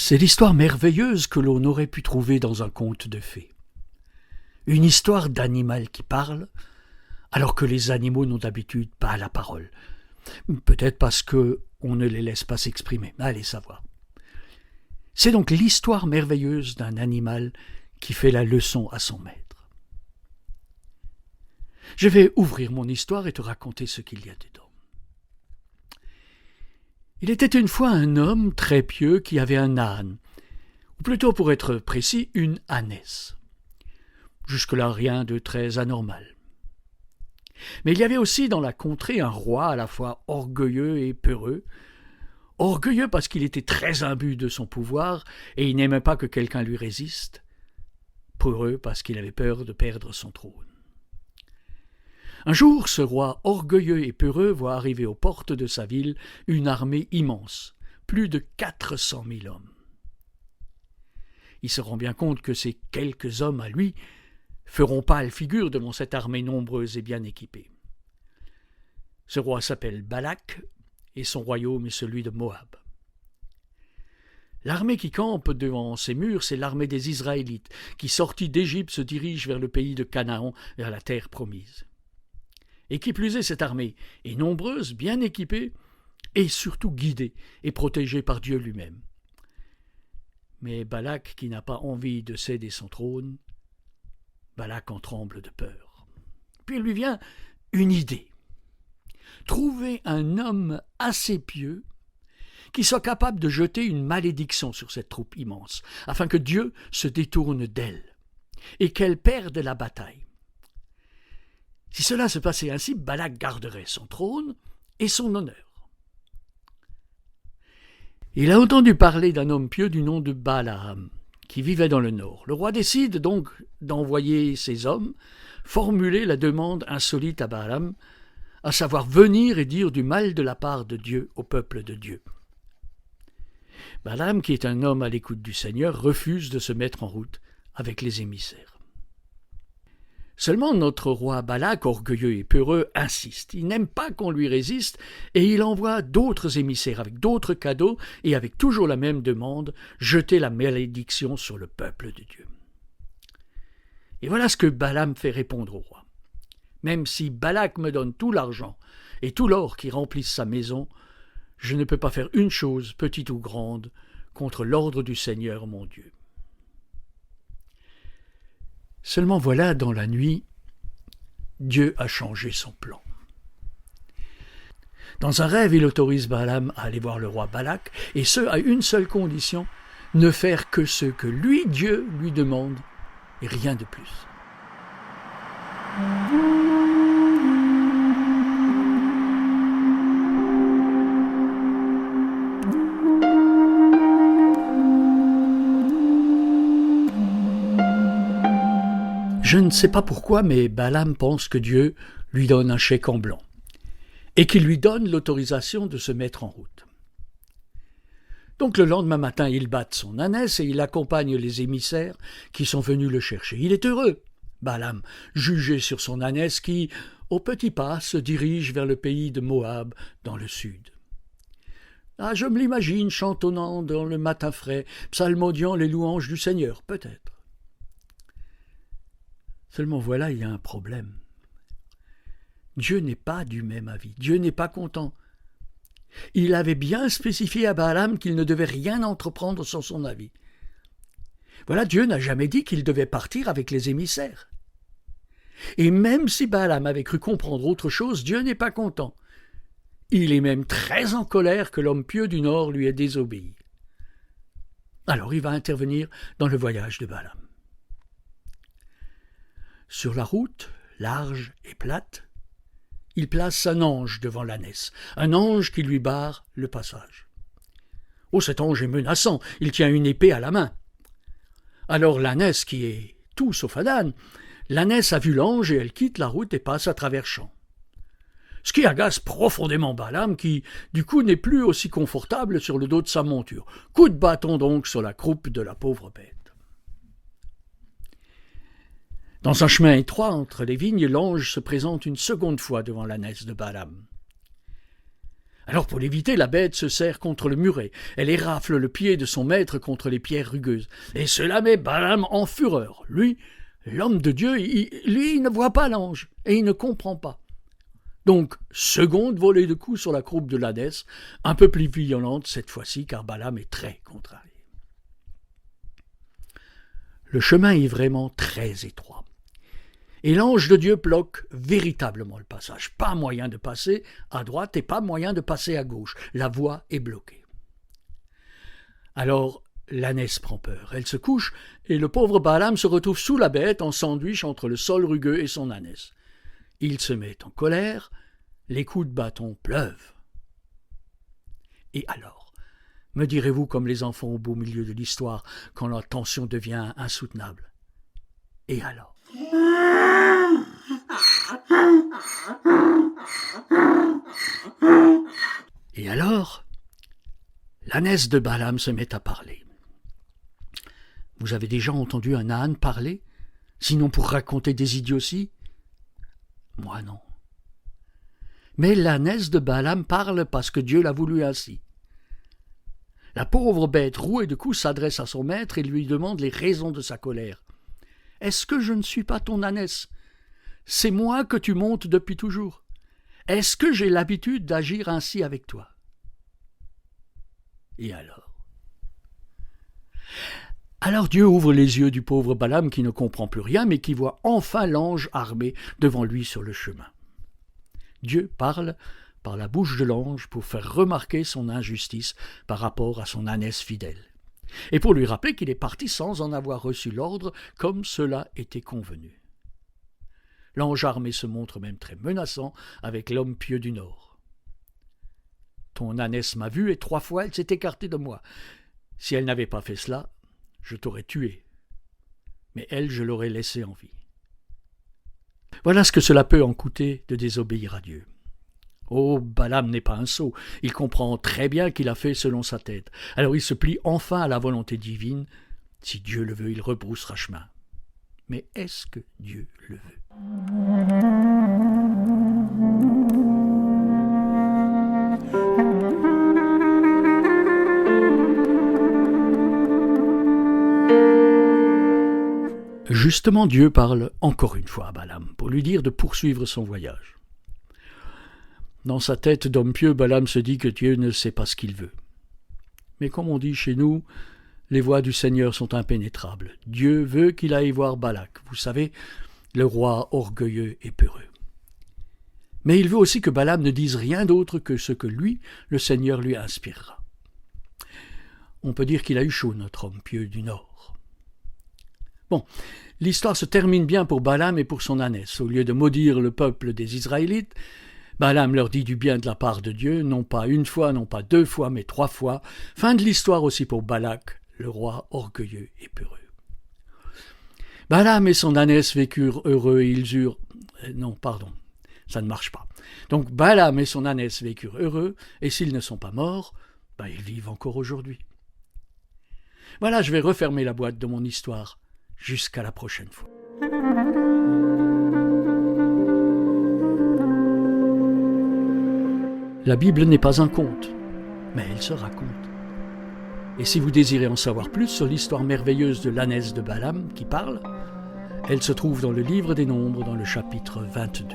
C'est l'histoire merveilleuse que l'on aurait pu trouver dans un conte de fées. Une histoire d'animal qui parle, alors que les animaux n'ont d'habitude pas la parole. Peut-être parce qu'on ne les laisse pas s'exprimer. Allez savoir. C'est donc l'histoire merveilleuse d'un animal qui fait la leçon à son maître. Je vais ouvrir mon histoire et te raconter ce qu'il y a dedans. Il était une fois un homme très pieux qui avait un âne, ou plutôt pour être précis, une ânesse. Jusque-là, rien de très anormal. Mais il y avait aussi dans la contrée un roi à la fois orgueilleux et peureux. Orgueilleux parce qu'il était très imbu de son pouvoir et il n'aimait pas que quelqu'un lui résiste. Peureux parce qu'il avait peur de perdre son trône. Un jour, ce roi orgueilleux et peureux voit arriver aux portes de sa ville une armée immense, plus de 400 000 hommes. Il se rend bien compte que ces quelques hommes à lui feront pâle figure devant cette armée nombreuse et bien équipée. Ce roi s'appelle Balak et son royaume est celui de Moab. L'armée qui campe devant ces murs, c'est l'armée des Israélites qui, sortis d'Égypte, se dirige vers le pays de Canaan, vers la terre promise. Et qui plus est, cette armée est nombreuse, bien équipée, et surtout guidée et protégée par Dieu lui-même. Mais Balak, qui n'a pas envie de céder son trône, Balak en tremble de peur. Puis il lui vient une idée. Trouver un homme assez pieux qui soit capable de jeter une malédiction sur cette troupe immense, afin que Dieu se détourne d'elle et qu'elle perde la bataille. Si cela se passait ainsi, Balak garderait son trône et son honneur. Il a entendu parler d'un homme pieux du nom de Balaam, qui vivait dans le nord. Le roi décide donc d'envoyer ses hommes formuler la demande insolite à Balaam, à savoir venir et dire du mal de la part de Dieu au peuple de Dieu. Balaam, qui est un homme à l'écoute du Seigneur, refuse de se mettre en route avec les émissaires. Seulement notre roi Balak, orgueilleux et peureux, insiste. Il n'aime pas qu'on lui résiste et il envoie d'autres émissaires avec d'autres cadeaux et avec toujours la même demande, jeter la malédiction sur le peuple de Dieu. Et voilà ce que Balaam fait répondre au roi. Même si Balak me donne tout l'argent et tout l'or qui remplissent sa maison, je ne peux pas faire une chose, petite ou grande, contre l'ordre du Seigneur mon Dieu. Seulement voilà, dans la nuit, Dieu a changé son plan. Dans un rêve, il autorise Balaam à aller voir le roi Balak, et ce, à une seule condition, ne faire que ce que lui, Dieu, lui demande, et rien de plus. Je ne sais pas pourquoi, mais Balaam pense que Dieu lui donne un chèque en blanc et qu'il lui donne l'autorisation de se mettre en route. Donc le lendemain matin, il batte son ânesse et il accompagne les émissaires qui sont venus le chercher. Il est heureux, Balaam, jugé sur son ânesse qui, au petit pas, se dirige vers le pays de Moab dans le sud. Ah, je me l'imagine chantonnant dans le matin frais, psalmodiant les louanges du Seigneur, peut-être. Seulement voilà, il y a un problème. Dieu n'est pas du même avis. Dieu n'est pas content. Il avait bien spécifié à Balaam qu'il ne devait rien entreprendre sans son avis. Voilà, Dieu n'a jamais dit qu'il devait partir avec les émissaires. Et même si Balaam avait cru comprendre autre chose, Dieu n'est pas content. Il est même très en colère que l'homme pieux du Nord lui ait désobéi. Alors il va intervenir dans le voyage de Balaam. Sur la route, large et plate, il place un ange devant l'ânesse, un ange qui lui barre le passage. Oh, cet ange est menaçant, il tient une épée à la main. Alors l'ânesse, qui est tout sauf un âne, l'ânesse a vu l'ange et elle quitte la route et passe à travers champs. Ce qui agace profondément Balaam, qui, du coup, n'est plus aussi confortable sur le dos de sa monture. Coup de bâton donc sur la croupe de la pauvre bête. Dans un chemin étroit entre les vignes, l'ange se présente une seconde fois devant l'ânesse de Balaam. Alors pour l'éviter, la bête se serre contre le muret. Elle érafle le pied de son maître contre les pierres rugueuses. Et cela met Balaam en fureur. Lui, l'homme de Dieu, il ne voit pas l'ange et il ne comprend pas. Donc, seconde volée de coups sur la croupe de l'ânesse, un peu plus violente cette fois-ci car Balaam est très contrarié. Le chemin est vraiment très étroit. Et l'ange de Dieu bloque véritablement le passage. Pas moyen de passer à droite et pas moyen de passer à gauche. La voie est bloquée. Alors, l'ânesse prend peur. Elle se couche et le pauvre Balaam se retrouve sous la bête en sandwich entre le sol rugueux et son ânesse. Il se met en colère, les coups de bâton pleuvent. Et alors, me direz-vous comme les enfants au beau milieu de l'histoire quand la tension devient insoutenable? Et alors? Et alors, l'ânesse de Balaam se met à parler. Vous avez déjà entendu un âne parler, sinon pour raconter des idioties? Moi non. Mais l'ânesse de Balaam parle parce que Dieu l'a voulu ainsi. La pauvre bête rouée de coups s'adresse à son maître et lui demande les raisons de sa colère. « Est-ce que je ne suis pas ton ânesse? C'est moi que tu montes depuis toujours. Est-ce que j'ai l'habitude d'agir ainsi avec toi? » Et alors Dieu ouvre les yeux du pauvre Balaam qui ne comprend plus rien, mais qui voit enfin l'ange armé devant lui sur le chemin. Dieu parle par la bouche de l'ange pour faire remarquer son injustice par rapport à son ânesse fidèle, et pour lui rappeler qu'il est parti sans en avoir reçu l'ordre comme cela était convenu. L'ange armé se montre même très menaçant avec l'homme pieux du Nord. « Ton ânesse m'a vu et 3 fois elle s'est écartée de moi. Si elle n'avait pas fait cela, je t'aurais tué, mais elle, je l'aurais laissée en vie. » Voilà ce que cela peut en coûter de désobéir à Dieu. Oh, Balaam n'est pas un sot, il comprend très bien qu'il a fait selon sa tête. Alors il se plie enfin à la volonté divine. Si Dieu le veut, il rebroussera chemin. Mais est-ce que Dieu le veut? Justement, Dieu parle encore une fois à Balaam pour lui dire de poursuivre son voyage. Dans sa tête d'homme pieux, Balaam se dit que Dieu ne sait pas ce qu'il veut. Mais comme on dit chez nous, les voies du Seigneur sont impénétrables. Dieu veut qu'il aille voir Balak, vous savez, le roi orgueilleux et peureux. Mais il veut aussi que Balaam ne dise rien d'autre que ce que lui, le Seigneur, lui inspirera. On peut dire qu'il a eu chaud, notre homme pieux du Nord. Bon, l'histoire se termine bien pour Balaam et pour son ânesse. Au lieu de maudire le peuple des Israélites, Balaam leur dit du bien de la part de Dieu, non pas 1 fois, non pas 2 fois, mais 3 fois. Fin de l'histoire aussi pour Balak, le roi orgueilleux et peureux. Balaam et son ânesse vécurent heureux et ils eurent... Non, pardon, ça ne marche pas. Donc Balaam et son ânesse vécurent heureux, et s'ils ne sont pas morts, ils vivent encore aujourd'hui. Voilà, je vais refermer la boîte de mon histoire. Jusqu'à la prochaine fois. La Bible n'est pas un conte, mais elle se raconte. Et si vous désirez en savoir plus sur l'histoire merveilleuse de l'ânesse de Balaam qui parle, elle se trouve dans le livre des Nombres dans le chapitre 22.